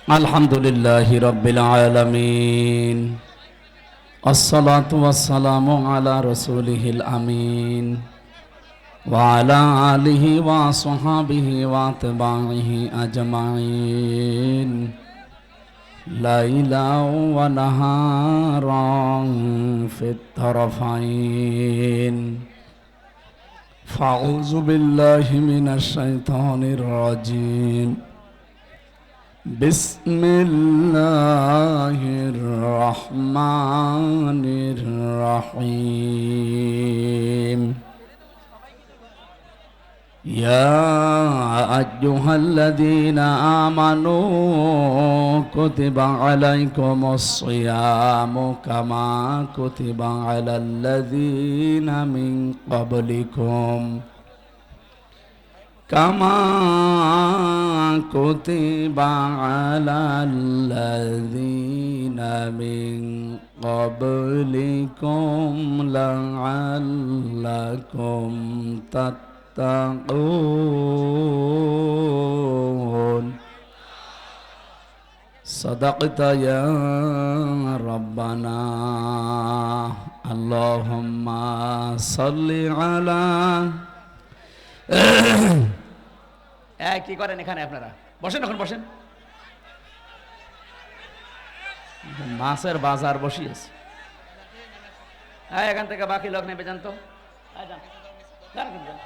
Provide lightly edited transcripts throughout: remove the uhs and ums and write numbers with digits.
আলহামদুলিল্লাহি রাব্বিল আলামিন আসসালাতু ওয়াসসালামু আলা রাসূলিহিল আমিন ওয়া আলা আলিহি ওয়া আসহাবিহি ওয়া তাবাইহি আজমাইন লাইলাও ওয়া নাহারান ফিত তারফাইন ফাউযু বিল্লাহি মিনাশ শাইতানির রাজিম বিসমিল্লাহির রহমানির রহিম ইয়া আইয়ুহাল্লাযীনা আমানু কুতিবা আলাইকুমুস সিয়ামু কামা কুতিবা আলাল্লাযীনা মিন ক্বাবলিকুম কামা কুতিবা আলাল্লাযীনা মিন ক্বাবলিকুম লাআল্লাকুম তাত্তাকুন সাদাকতা ইয়া রাব্বানা আল্লাহুম্মা সাল্লি আলা কি করেন এখানে আপনারা? বসেন, এখন বসেন। মাছের বাজার বসিয়েছে। এখান থেকে বাকি লোক নেবে যান তো। যান, যান, যান।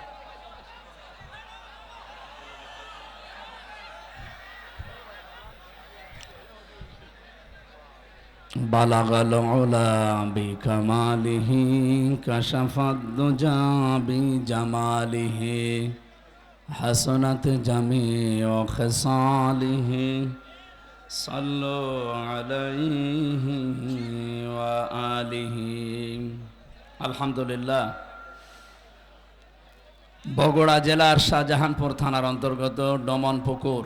বালাগাল উলা বিকামালিহি কাশাফাদ দুজা বিজামালিহি হাসনাত জামিউ খিসালিহি সাল্লু আলাইহি ওয়া আলিহি। আলহামদুলিল্লাহ। বগুড়া জেলার শাহজাহানপুর থানার অন্তর্গত ডমনপুকুর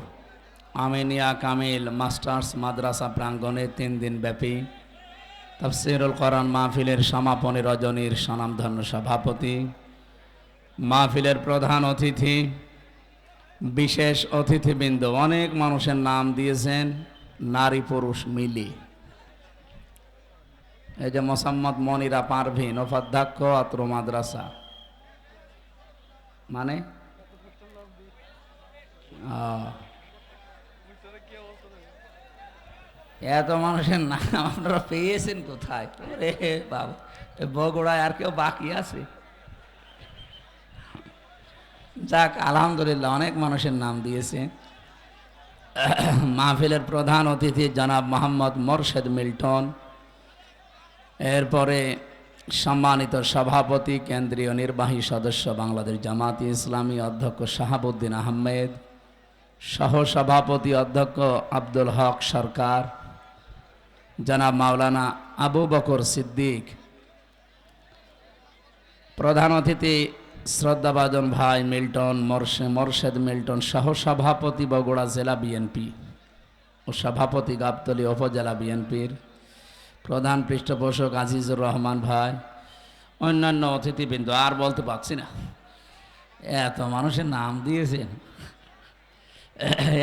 আমিনিয়া কামিল মাস্টার্স মাদ্রাসা প্রাঙ্গণে 3 দিন ব্যাপী তাফসীরুল কোরআন মাহফিলের সমাপনী রজনীর স্বনামধন্য সভাপতি, মাহফিলের প্রধান অতিথি, বিশেষ অতিথিবৃন্দ, অনেক মানুষের নাম দিয়েছেন নারী পুরুষ মিলি। এই যে মোসাম্মদ মনিরা পারভিন উপাধ্যক্ষ আত্র মাদ্রাসা, মানে এত মানুষের নাম আপনারা পেয়েছেন কোথায়? বাবা, বগুড়ায় আর কেউ বাকি আছে? যাক, আলহামদুলিল্লাহ, অনেক মানুষের নাম দিয়েছে। মাহফিলের প্রধান অতিথি জনাব মোহাম্মদ মোরশেদ মিল্টন, এরপরে সম্মানিত সভাপতি কেন্দ্রীয় নির্বাহী সদস্য বাংলাদেশ জামাতি ইসলামী অধ্যক্ষ শাহাবুদ্দিন আহমেদ, সহসভাপতি অধ্যক্ষ আব্দুল হক সরকার, জনাব মাওলানা আবু বকর সিদ্দিক, প্রধান অতিথি শ্রদ্ধাভাজন ভাই মিল্টন মোরশেদ মিল্টন, সহসভাপতি বগুড়া জেলা বিএনপি ও সভাপতি গাবতলী উপজেলা বিএনপির, প্রধান পৃষ্ঠপোষক আজিজুর রহমান ভাই, অন্যান্য অতিথিবৃন্দ, আর বলতে পারছি না, এত মানুষের নাম দিয়েছেন।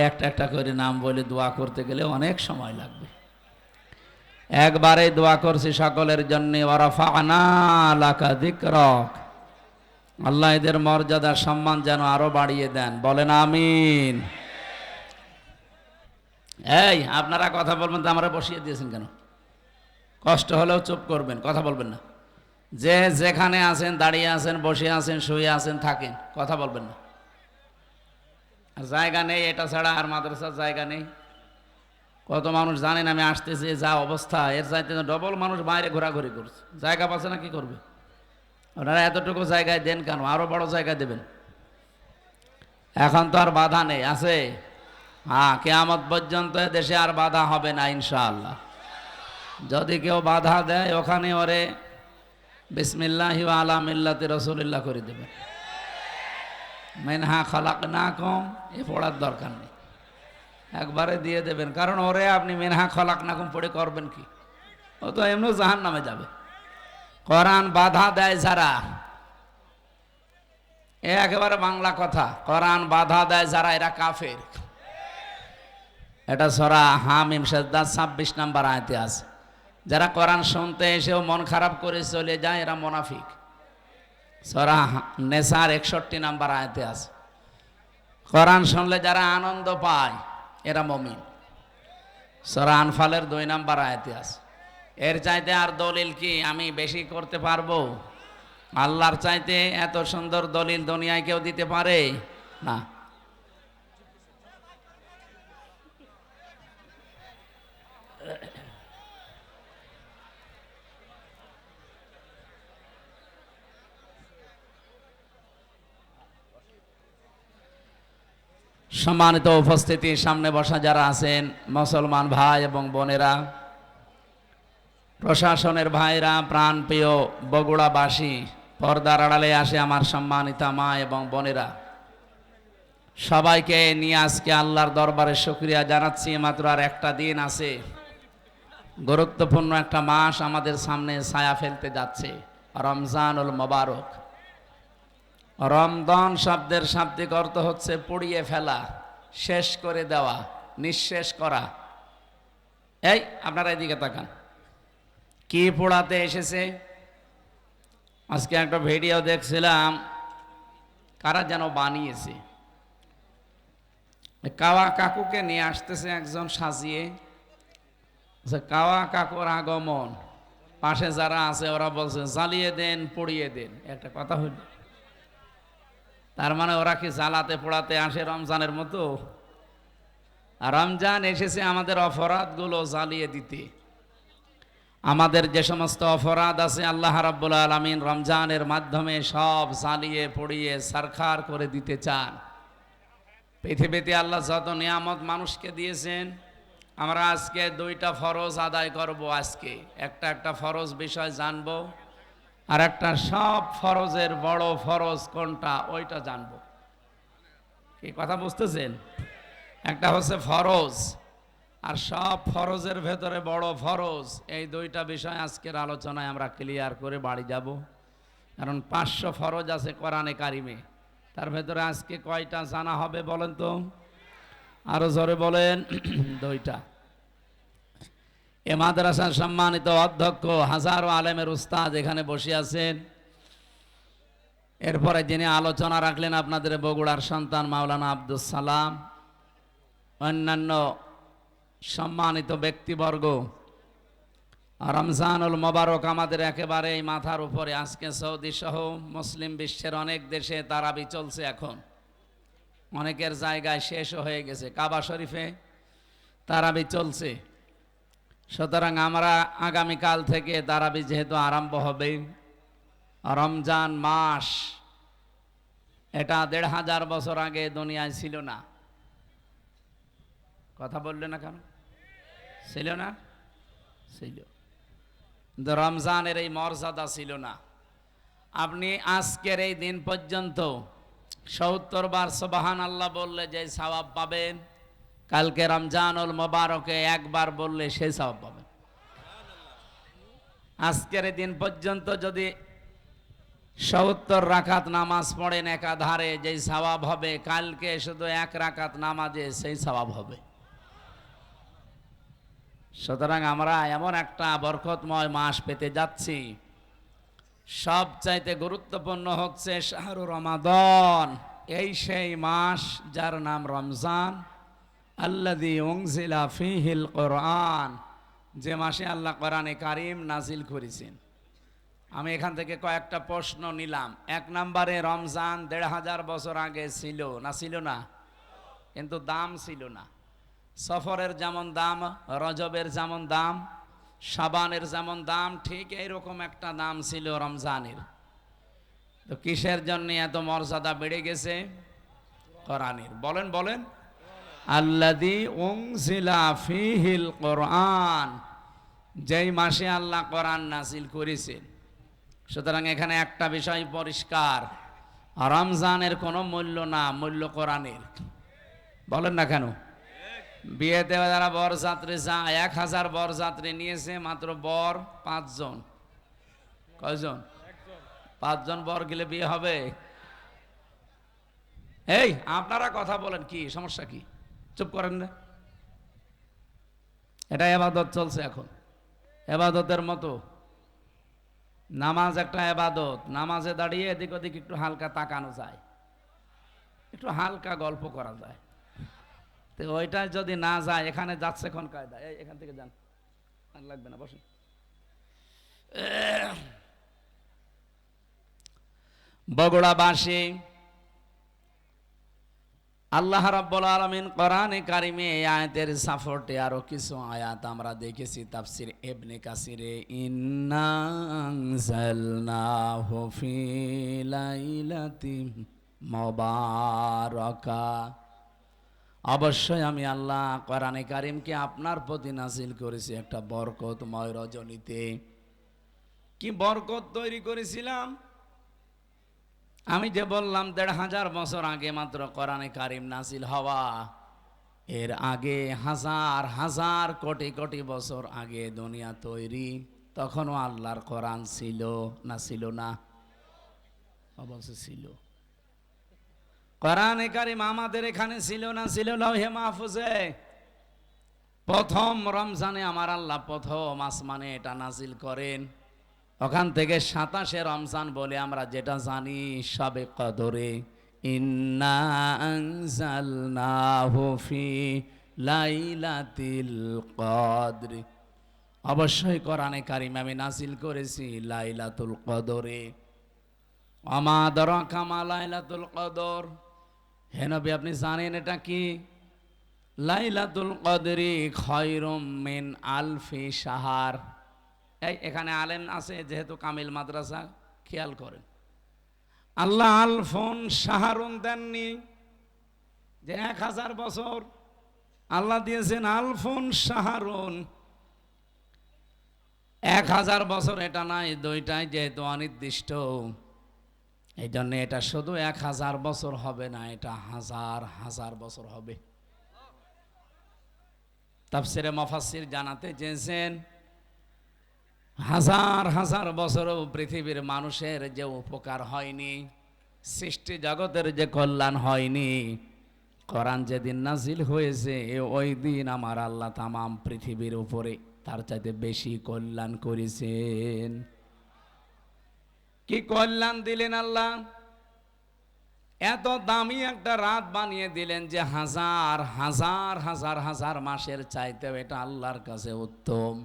একটা একটা করে নাম বলে দোয়া করতে গেলে অনেক সময় লাগবে। একবারে দোয়া করছি সকলের জন্য। ওয়ারাফা'না লাকা যিকরাক, আল্লাহ এদের মর্যাদা সম্মান যেন আরো বাড়িয়ে দেন, বলেন আমিন। এই আপনারা কথা বলবেন তো, আমরা বসিয়ে দিয়েছেন কেন? কষ্ট হলেও চুপ করবেন, কথা বলবেন না। যে যেখানে আছেন, দাঁড়িয়ে আছেন, বসে আছেন, শুয়ে আছেন, থাকেন, কথা বলবেন না। আর জায়গা নেই, এটা ছাড়া আর মাদ্রাসার জায়গা নেই। কত মানুষ জানেন আমি আসতেছি, যা অবস্থা, এর চাইতে ডবল মানুষ বাইরে ঘোরাঘুরি করছে, জায়গা পাচ্ছে না, কি করবে? আপনারা এতটুকু জায়গায় দেন কেন? আরো বড় জায়গায় দেবেন। এখন তো আর বাধা নেই, আছে? হ্যাঁ, কিয়ামত পর্যন্ত দেশে আর বাধা হবে না ইনশাআল্লাহ। যদি কেউ বাধা দেয়, ওখানে ওরে বিসমিল্লাহি ওয়া আলা মিল্লাতি রাসূলিল্লাহ করে দেবে। মিনহা খালাকনাকুম, এ পড়ার দরকার নেই, একবারে দিয়ে দেবেন। কারণ ওরে আপনি মিনহা খালাকনাকুম পড়ে করবেন কি? ও তো এমনি জাহান্নামে যাবে। কোরআন বাধা দেয় যারা, এ একেবারে বাংলা কথা, কোরআন বাধা দেয় যারা, এরা কাফের। এটা সূরা হামিম সাজদা 26 নম্বর আয়াতে আছে। যারা কোরআন শুনতে এসেও মন খারাপ করে চলে যায় এরা মুনাফিক। সূরা নেসার 61 নম্বর আয়াতে আছে। কোরআন শুনলে যারা আনন্দ পায় এরা মুমিন। সূরা আনফালের 2 নম্বর আয়াতে আছে। এর চাইতে আর দলিল কি আমি বেশি করতে পারবো? আল্লাহর চাইতে এত সুন্দর দলিল দুনিয়ায় কেউ দিতে পারে না। সম্মানিত উপস্থিতি, সামনে বসা যারা আছেন মুসলমান ভাই এবং বোনেরা, প্রশাসনের ভাইরা, প্রাণপ্রিয় বগুড়াবাসী, পর্দার আড়ালে আসে আমার সম্মানিতা মা এবং বোনেরা, সবাইকে নিয়ে আজকে আল্লাহর দরবারে শুকরিয়া জানাচ্ছি। মাত্র আর একটা দিন আছে, গুরুত্বপূর্ণ একটা মাস আমাদের সামনে ছায়া ফেলতে যাচ্ছে, রমজানুল মোবারক। রমদান শব্দের শাব্দিক অর্থ হচ্ছে পুড়িয়ে ফেলা, শেষ করে দেওয়া, নিঃশেষ করা। এই আপনারা এদিকে তাকান, কি পোড়াতে এসেছে? আজকে একটা ভিডিও দেখছিলাম, কারা যেন বানিয়েছে, কাওয়া কাকুকে নিয়ে আসতেছে একজন সাজিয়ে। কাওয়া কাকুর আগমন, পাশে যারা আছে ওরা বলছে জ্বালিয়ে দেন, পুড়িয়ে দেন। একটা কথা হইল, তার মানে ওরা কি জ্বালাতে পোড়াতে আসে রমজানের মতো? রমজান এসেছে আমাদের অপরাধগুলো জ্বালিয়ে দিতে। আমাদের যে সমস্ত অপরাধ আছে আল্লাহ রাব্বুল আলামিন রমজানের মাধ্যমে সব জ্বালিয়ে পুড়িয়ে সারখার করে দিতে চান। পৃথিবীতে আল্লাহ যত নিয়ামত মানুষকে দিয়েছেন, আমরা আজকে 2টা ফরজ আদায় করব। আজকে একটা ফরজ বিষয় জানবো, আর একটা সব ফরজের বড় ফরজ কোনটা ওইটা জানবো। কি কথা বুঝতেছেন? একটা হচ্ছে ফরজ, আর সব ফরজের ভেতরে বড় ফরজ। এই 2টা বিষয় আজকের আলোচনায় আমরা ক্লিয়ার করে বাড়ি যাব। কারণ 500 ফরজ আছে কোরআনে কারিমে, তার ভেতরে আজকে কয়টা জানা হবে বলেন তো? আরো জোরে বলেন। 2টা। এ মাদ্রাসার সম্মানিত অধ্যক্ষ, হাজারো আলেমের উস্তাদ এখানে বসে আছেন। এরপরে যিনি আলোচনা রাখলেন আপনাদের বগুড়ার সন্তান মাওলানা আব্দুস সালাম, অন্যান্য সম্মানিত ব্যক্তিবর্গ। রমজানুল মোবারক আমাদের একেবারে মাথার উপরে। আজকে সৌদি সহ মুসলিম বিশ্বের অনেক দেশে তারাবি চলছে। এখন অনেকের জায়গায় শেষও হয়ে গেছে। কাবা শরীফে তারাবি চলছে। সুতরাং আমরা আগামীকাল থেকে তারাবি যেহেতু আরম্ভ হবে, রমজান মাস এটা 1500 বছর আগে দুনিয়ায় ছিল না। কথা বললে না কেন? ছিল না? ছিল, কিন্তু রমজানের এই মর্যাদা ছিল না। আপনি আজকের এই দিন পর্যন্ত 70 বার সুবহানাল্লাহ বললে যে সওয়াব পাবেন, কালকে রমজানুল মোবারকে একবার বললে সেই সওয়াব পাবেন। আজকের এই দিন পর্যন্ত যদি 70 রাকাত নামাজ পড়েন একাধারে, যেই সওয়াব হবে, কালকে শুধু 1 রাকাত নামাজে সেই সওয়াব হবে। সুতরাং আমরা এমন একটা বরকতময় মাস পেতে যাচ্ছি। সবচাইতে গুরুত্বপূর্ণ হচ্ছে শাহরু রমাদান, এই সেই মাস যার নাম রমজান। আল্লাযী উনজিলা ফীহিল কোরআন, যে মাসে আল্লাহ কোরআনে কারিম নাজিল করেছেন। আমি এখান থেকে কয়েকটা প্রশ্ন নিলাম। 1 নম্বরে, রমজান 1500 বছর আগে ছিল না? ছিল না? কিন্তু দাম ছিল না। সফরের যেমন দাম, রজবের যেমন দাম, শাবানের যেমন দাম, ঠিক এইরকম একটা দাম ছিল রমজানের। তো কিসের জন্য এত মর্যাদা বেড়ে গেছে? কোরআনের। বলেন বলেন। আল্লাযী উনজিলা ফীহিল কোরআন, যেই মাসে আল্লাহ কোরআন নাজিল করেছেন। সুতরাং এখানে একটা বিষয় পরিষ্কার, রমজানের কোনো মূল্য না, মূল্য কোরআনের। বলেন না কেন? বিয়েতে যারা বরযাত্রী যায়, 1000 বরযাত্রী নিয়েছে, মাত্র বর 5 জন। কয়জন? 5 জন বর গেলে বিয়ে হবে? এই আপনারা কথা বলেন, কি সমস্যা? কি চুপ করেন না? এটা এবাদত চলছে এখন, এবাদতের মতো। নামাজ একটা এবাদত, নামাজে দাঁড়িয়ে এদিক ওদিক একটু হালকা তাকানো যায়, একটু হালকা গল্প করা যায়। তো ওইটা যদি না যায়, এখানে যাচ্ছে কোন কায়দা? এখান থেকে যান, আর লাগবে না, বসুন। বগুড়াবাসী, আল্লাহ রাব্বুল আলামিন কোরআনে কারিমে এই আয়াতের সাপোর্টে আরো কিছু আয়াত আমরা দেখেছি তাফসীর ইবনে কাসিরে, ইন্না আনজালনাহু ফি লাইলাতিন মুবারাকা। অবশ্যই আমি আল্লাহ কোরআনে কারিমকে আপনার প্রতি নাজিল করেছি একটা বরকতময় রজনীতে। কি বরকত তৈরি করেছিলাম? আমি যে বললাম ১৫০০ বছর আগে মাত্র কোরআনে কারিম নাজিল হওয়া, এর আগে হাজার হাজার কোটি কোটি বছর আগে দুনিয়া তৈরি, তখনও আল্লাহর কোরআন ছিল না? ছিল না? অবশ্য ছিল। কোরআনে কারিম আমাদের এখানে ছিল না? ছিল লাউহে মাহফুজে। প্রথম রমজানে আমার আল্লাহ প্রথম আসমানে এটা নাজিল করেন। ওখান থেকে ২৭শে রমজান বলে আমরা যেটা জানি, শবে কদরে, ইন্না আনজালনাহু ফি লাইলাতিল কদর। অবশ্যই কোরআনে কারিম আমি নাজিল করেছি লাইলাতুল কদরে। আমা আদরাকা মা লাইলাতুল কদর। হে নবী, আপনি জানেন এটা কি? লাইলাতুল কদরি খায়রুম মিন আলফি শাহর। এখানে আলেম আছে যেহেতু, কামিল মাদ্রাসা, খেয়াল করেন। আল্লাহ আলফুন শাহরুন দেননি যে ১০০০ বছর, আল্লাহ দিয়েছেন আলফুন শাহরুন। ১০০০ বছর এটা নাই, দুইটাই যেহেতু অনির্দিষ্ট, এই জন্য এটা শুধু ১০০০ বছর হবে না, এটা হাজার হাজার বছর হবে। তাফসিরে মুফাসসির জানাতে চেয়েছেন, হাজার হাজার বছরও পৃথিবীর মানুষের যে উপকার হয়নি, সৃষ্টি জগতের যে কল্যাণ হয়নি, কোরআন যেদিন নাজিল হয়েছে ওই দিন আমার আল্লাহ তামাম পৃথিবীর উপরে তার চাইতে বেশি কল্যাণ করেছেন। কি কল্যাণ দিলেন আল্লাহ? এত দামি একটা রাত বানিয়ে দিলেন যে হাজার হাজার হাজার হাজার মাসের চাইতেও এটা আল্লাহর কাছে উত্তম।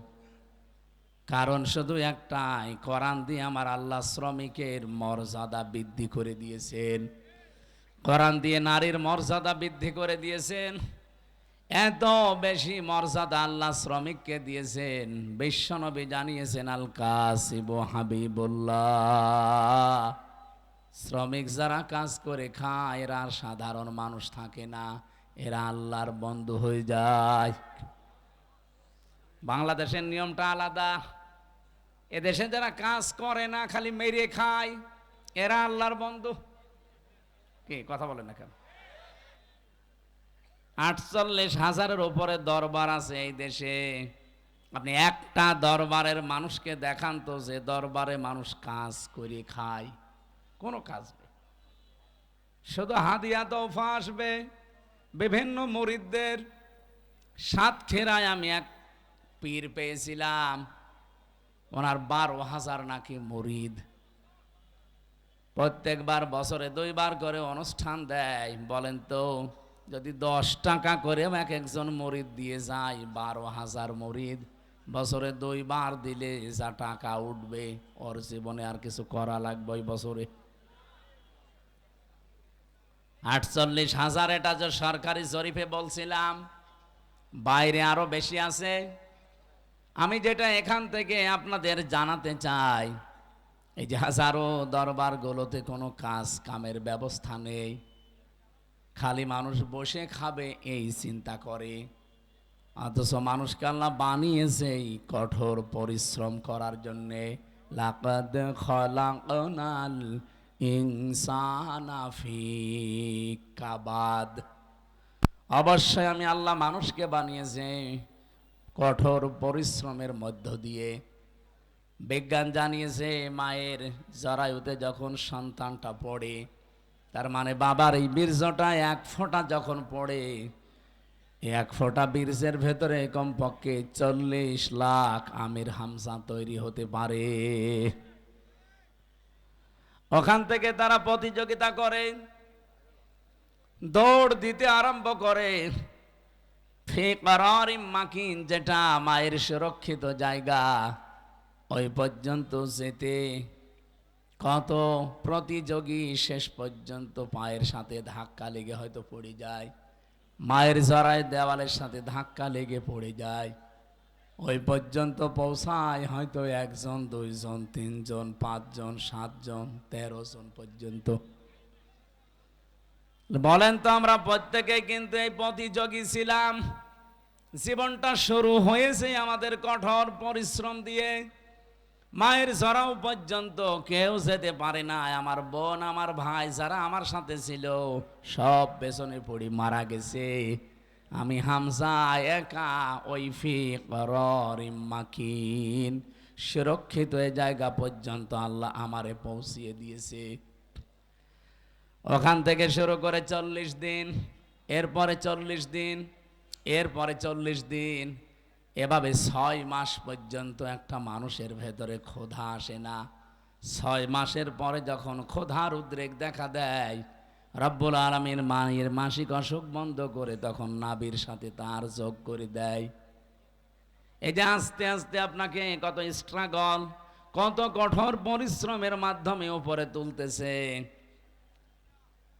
কারণ শুধু একটাই, কোরআন দিয়ে আমার আল্লাহ শ্রমিকের মর্যাদা বৃদ্ধি করে দিয়েছেন। কোরআন দিয়ে নারীর মর্যাদা বৃদ্ধি করে দিয়েছেন। এত বেশি মর্যাদা আল্লাহ শ্রমিককে দিয়েছেন, বিশ্বনবী জানিয়েছেন, আল কাসিবু হাবিবুল্লাহ। শ্রমিক যারা কাজ করে খায় এরা আর সাধারণ মানুষ থাকে না, এরা আল্লাহর বন্ধু হয়ে যায়। বাংলাদেশের নিয়মটা আলাদা। এদেশে যারা কাজ করে না, খালি মেরে খায়, এরা আল্লাহর বন্ধু। কি কথা বলেন না কেন? ৪৮,০০০-এর উপরে দরবার আছে এই দেশে। আপনি একটা দরবারের মানুষকে দেখান তো যে দরবারে মানুষ কাজ করে খায়? কোনো কাজ নেই, শুধু হাদিয়া তোফা আসবে বিভিন্ন মুরিদদের। সাতক্ষীরায় আমি এক পীর পেয়েছিলাম, ওনার ১২,০০০ নাকি মুরিদ। প্রত্যেকবার বছরে ২ বার করে অনুষ্ঠান দেয়। বলেন তো, যদি ১০ টাকা করে এক একজন মুরিদ দিয়ে যায়, ১২,০০০ মুরিদ, বছরে ২ বার দিলে যা টাকা উঠবে, ওর জীবনে আর কিছু করা লাগবে ওই বছরে। ৪৮,০০০, এটা যে সরকারি জরিপে বলছিলাম, বাইরে আরো বেশি আছে। আমি যেটা এখান থেকে আপনাদের জানাতে চাই, এই যে হাজারো দরবারগুলোতে কোনো কাজ কামের ব্যবস্থা নেই, খালি মানুষ বসে খাবে এই চিন্তা করে। অথচ মানুষকে আল্লাহ বানিয়েছে এই কঠোর পরিশ্রম করার জন্যে। লাকাদ খলাকনাল ইনসানা ফি কাবাদ। অবশ্যই আমি আল্লাহ মানুষকে বানিয়েছে কঠোর পরিশ্রমের মধ্য দিয়ে। বিজ্ঞান জানিয়েছে, মায়ের জরায়ুতে যখন সন্তানটা পড়ে, তার মানে বাবার এই বীর্যটা ১ ফোঁটা যখন পড়ে, এক ফোঁটা বীর্যের ভেতরে কমপক্ষে 40 লাখ আমির হামজা তৈরি হতে পারে। ওখান থেকে তারা প্রতিযোগিতা করে, দৌড় দিতে আরম্ভ করে। ফি করারিম মাকিন, যেটা মায়ের সুরক্ষিত জায়গা, ওই পর্যন্ত যেতে কত প্রতিযোগী শেষ পর্যন্ত পায়ের সাথে ধাক্কা লেগে হয়তো পড়ে যায়, মায়ের জরায় দেওয়ালের সাথে ধাক্কা লেগে পড়ে যায়। ওই পর্যন্ত পৌঁছায় হয়তো 1 জন 2 জন 3 জন 5 জন 7 জন 13 জন পর্যন্ত। বলেন তো, আমরা প্রত্যেকেই কিন্তু এই প্রতিযোগী ছিলাম। জীবনটা শুরু হয়েছে আমাদের কঠোর পরিশ্রম দিয়ে। মায়ের জরাও পর্যন্ত কেউ যেতে পারে না। আমার বোন, আমার ভাই যারা আমার সাথে ছিল সব পেছনে পড়ি মারা গেছে। আমি হামজা একা ওই ফি করারিম মাকিন সুরক্ষিত এই জায়গা পর্যন্ত আল্লাহ আমারে পৌঁছিয়ে দিয়েছে। ওখান থেকে শুরু করে 40 দিন, এরপরে 40 দিন, এরপরে 40 দিন, এভাবে 6 মাস পর্যন্ত একটা মানুষের ভেতরে ক্ষুধা আসে না। 6 মাসের পরে যখন ক্ষুধার উদ্রেক দেখা দেয়, রব্বুল আলামিন মায়ের মাসিক অসুখ বন্ধ করে তখন নাভির সাথে তার যোগ করে দেয়। এই যে আস্তে আস্তে আপনাকে কত স্ট্রাগল, কত কঠোর পরিশ্রমের মাধ্যমে উপরে তুলতেছে।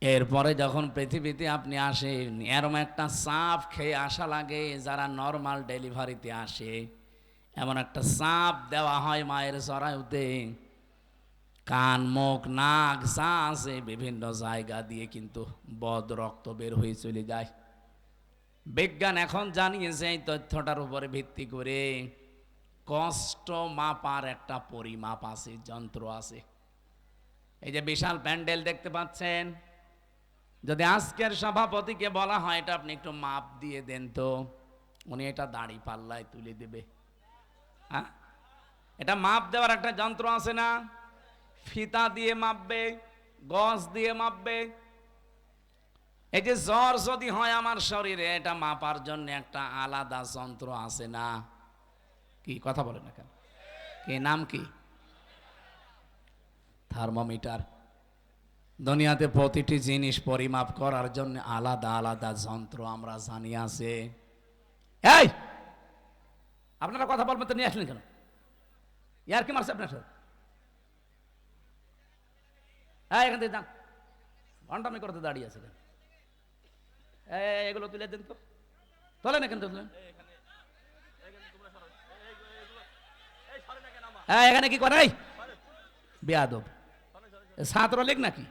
এরপরে যখন পৃথিবীতে আপনি আসেন, এরম একটা চাপ খেয়ে আসা লাগে। যারা নর্মাল ডেলিভারিতে আসে, এমন একটা চাপ দেওয়া হয় মায়ের জরায়ুতে। কান, মুখ, নাক যা আছে বিভিন্ন জায়গা দিয়ে কিন্তু বদ রক্ত বের হয়ে চলে যায়। বিজ্ঞান এখন জানিয়েছে এই তথ্যটার উপরে ভিত্তি করে কষ্ট মাপার একটা পরিমাপ আছে, যন্ত্র আছে। এই যে বিশাল প্যান্ডেল দেখতে পাচ্ছেন, যদি আজকের সভাপতিকে বলা হয় এটা আপনি একটু মাপ দিয়ে দেন তো, উনি এটা দাড়ি পাল্লায় তুলে দেবে। হ্যাঁ, এটা মাপ দেওয়ার একটা যন্ত্র আছে না? ফিতা দিয়ে মাপবে, গজ দিয়ে মাপবে। এই যে জ্বর যদি হয় আমার শরীরে, এটা মাপার জন্য একটা আলাদা যন্ত্র আছে না? কি কথা বলে না কেন? কি নাম কি? থার্মোমিটার। দুনিয়াতে প্রতিটি জিনিস পরিমাপ করার জন্য আলাদা আলাদা যন্ত্র আমরা জানি আছে। এই আপনারা কথা বলবেন তো, নিয়ে আসলেন কেন? ইয়ার কি মারছে আপনার সাথে? এখান থেকে যান, ঘন্টামি করতে দাঁড়িয়ে আছে কেন? এগুলো তুলে দেন তো, তোলেন এখান থেকে তুলেন। এখানে কি করে বেয়াদব ছাত্রলীগ নাকি?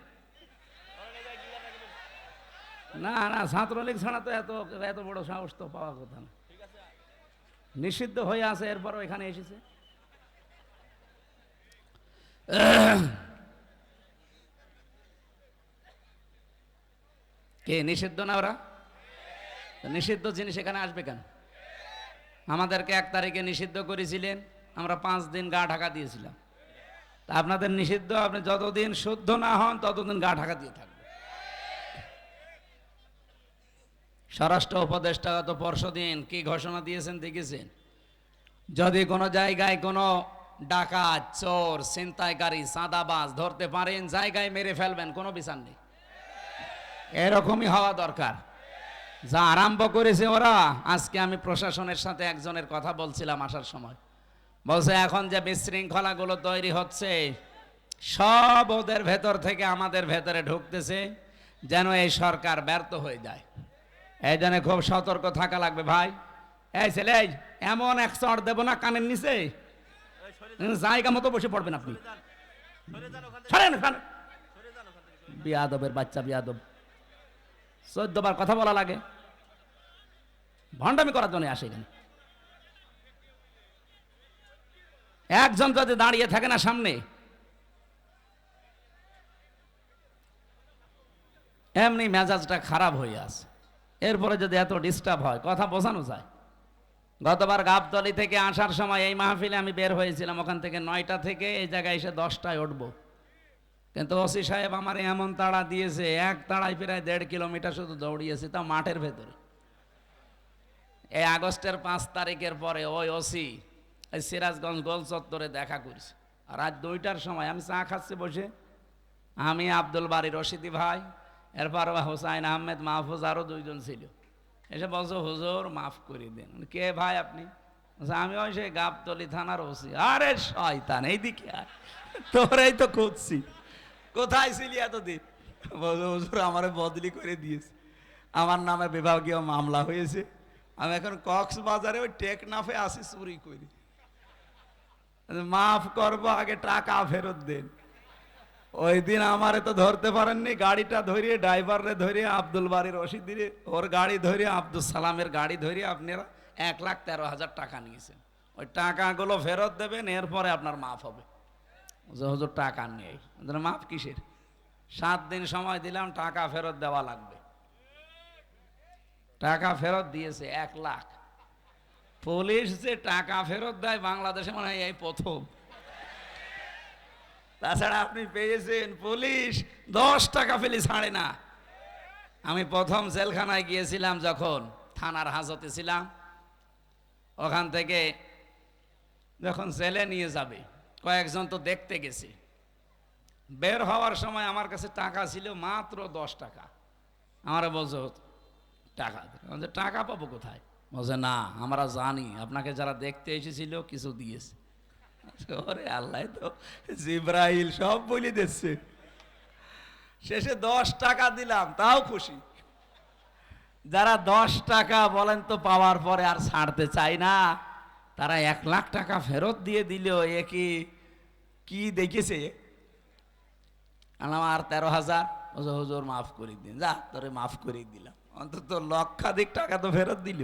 না না, ছাত্রলীগ ছাড়া তো এত এত বড় সাহস তো পাওয়া কথা না। নিষিদ্ধ হয়ে আছে, এরপরও এখানে এসেছে। কে নিষিদ্ধ না? ওরা নিষিদ্ধ জিনিস এখানে আসবে কেন? আমাদেরকে 1 তারিখে নিষিদ্ধ করেছিলেন, আমরা 5 দিন গা ঢাকা দিয়েছিলাম। তা আপনাদের নিষিদ্ধ, আপনি যতদিন শুদ্ধ না হন ততদিন গা ঢাকা দিয়ে থাকবেন। স্বরাষ্ট্র উপদেষ্টা গত পরশুদিন কি ঘোষণা দিয়েছেন দেখেছেন? যদি কোনো জায়গায় কোনো ডাকাত, চোর, ছিনতাইকারী, চাঁদাবাজ ধরতে পারেন, জায়গায় মেরে ফেলবেন, কোনো বিচার নেই। এরকমই হওয়া দরকার। যা আরম্ভ করেছে ওরা, আজকে আমি প্রশাসনের সাথে একজনের কথা বলছিলাম আসার সময়, বলছে এখন যে বিশৃঙ্খলাগুলো তৈরি হচ্ছে সব ওদের ভেতর থেকে আমাদের ভেতরে ঢুকতেছে, যেন এই সরকার ব্যর্থ হয়ে যায়। এই জন্য খুব সতর্ক থাকা লাগবে ভাই। এই ছেলে, এমন এক চড় দেবো না কানের নিচে, জায়গা মতো বসে পড়বেন আপনি। বিয়াদবের বাচ্চা, বিয়াদব। 14 বার কথা বলা লাগে, ভণ্ডামি করার জন্য আসে এখানে। একজন যদি দাঁড়িয়ে থাকে না সামনে, এমনি মেজাজটা খারাপ হয়ে আছে। এরপরে যদি এত ডিস্টার্ব হয়, কথা বোঝানো যায়। গতবার গাবতলী থেকে আসার সময় এই মাহফিলে আমি বের হয়েছিলাম, ওখান থেকে 9টা থেকে এই জায়গায় এসে 10টায় উঠবো, কিন্তু ওসি সাহেব আমার এমন তাড়া দিয়েছে, এক তাড়ায় প্রায় 1.5 কিলোমিটার শুধু দৌড়িয়েছে, তা মাঠের ভেতরে। এই আগস্টের 5 তারিখের পরে ওই ওসি এই সিরাজগঞ্জ গোল চত্বরে দেখা করেছে। আর রাত 2টার সময় আমি চা খাচ্ছি বসে, আমি আব্দুল বারী রশিদি ভাই, এরপর হোসাইন আহমেদ মাহফুজ, আরও 2জন ছিল। এসে বলছো হুজুর মাফ করে দিন। কে ভাই আপনি? বলছে, আমি ওই সেই গাবতলি থানার ওসি। আরে শয়তান, এইদিকে আর তোরাই তো খুঁজছি, কোথায় ছিলি এতদিন? বলছো হুজুর আমারে বদলি করে দিয়েছে, আমার নামে বিভাগীয় মামলা হয়েছে, আমি এখন কক্সবাজারে ওই টেকনাফে আসি চুরি করি, মাফ করবো, আগে টাকা ফেরত দেন। ওই দিন আমারে তো ধরতে পারেননি, গাড়িটা ধরিয়ে ড্রাইভারে ধরিয়ে আব্দুল বারী রশিদিরে ওর গাড়ি ধরিয়ে আব্দুল সালামের গাড়ি ধরিয়ে আপনারা 1,13,000 টাকা নিয়েছেন। ওই টাকাগুলো ফেরত দেবেন, এরপরে আপনার মাফ হবে। হুজুর টাকা নেই। মাফ কিসের? 7 দিন সময় দিলাম, টাকা ফেরত দেওয়া লাগবে। টাকা ফেরত দিয়েছে 1 লাখ। পুলিশ যে টাকা ফেরত দেয় বাংলাদেশে মনে হয় এই প্রথম। তাছাড়া আপনি পেয়েছেন পুলিশ 10 টাকা ফেলে ছাড়ে না। আমি প্রথম জেলখানায় গিয়েছিলাম যখন থানার হাজতে ছিলাম, ওখান থেকে যখন জেলে নিয়ে যাবে কয়েকজন তো দেখতে গেছে, বের হওয়ার সময় আমার কাছে টাকা ছিল মাত্র 10 টাকা। আমার বলছে টাকা, টাকা পাবো কোথায়? বলছে না আমরা জানি আপনাকে যারা দেখতে এসেছিল কিছু দিয়েছে। ওরে আল্লাহ, তো জিব্রাইল সব বলে দিচ্ছে। শেষে 10 টাকা দিলাম, তাও খুশি। যারা 10 টাকা বলেন তো পাওয়ার পরে আর ছাড়তে চাই না, তারা 1 লাখ টাকা ফেরত দিয়ে দিল। এ কি দেখেছে? আমার 13,000। হুজুর মাফ করে দিন। যা তোরে মাফ করে দিলাম, অন্তত লক্ষাধিক টাকা তো ফেরত দিল।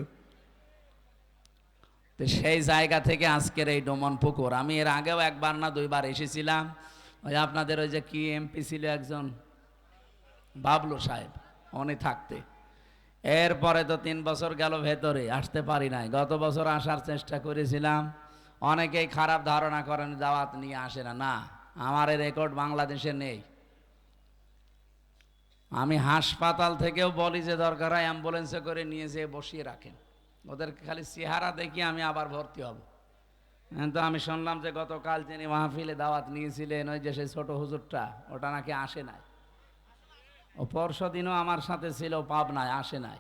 তো সেই জায়গা থেকে আজকের এই ডোমন পুকুর। আমি এর আগেও 1বার না 2বার এসেছিলাম। ওই আপনাদের ওই যে কি এমপি ছিল একজন, বাবলু সাহেব, উনি থাকতে। এরপরে তো 3 বছর গেল ভেতরে, আসতে পারি নাই। গত বছর আসার চেষ্টা করেছিলাম। অনেকেই খারাপ ধারণা করেন দাওয়াত নিয়ে আসে না। না, আমার এই রেকর্ড বাংলাদেশে নেই। আমি হাসপাতাল থেকেও বলি যে দরকার হয় অ্যাম্বুলেন্সে করে নিয়ে যেয়ে বসিয়ে রাখেন, ওদেরকে খালি চেহারা দেখি আমি আবার ভর্তি হব। তো আমি শুনলাম যে গতকাল যিনি মাহফিলে দাওয়াত নিয়েছিলেন, ওই যে সেই ছোট হুজুরটা, ওটা নাকি আসে নাই। ও পরশু দিনও আমার সাথে ছিল, পাবনায়, আসে নাই।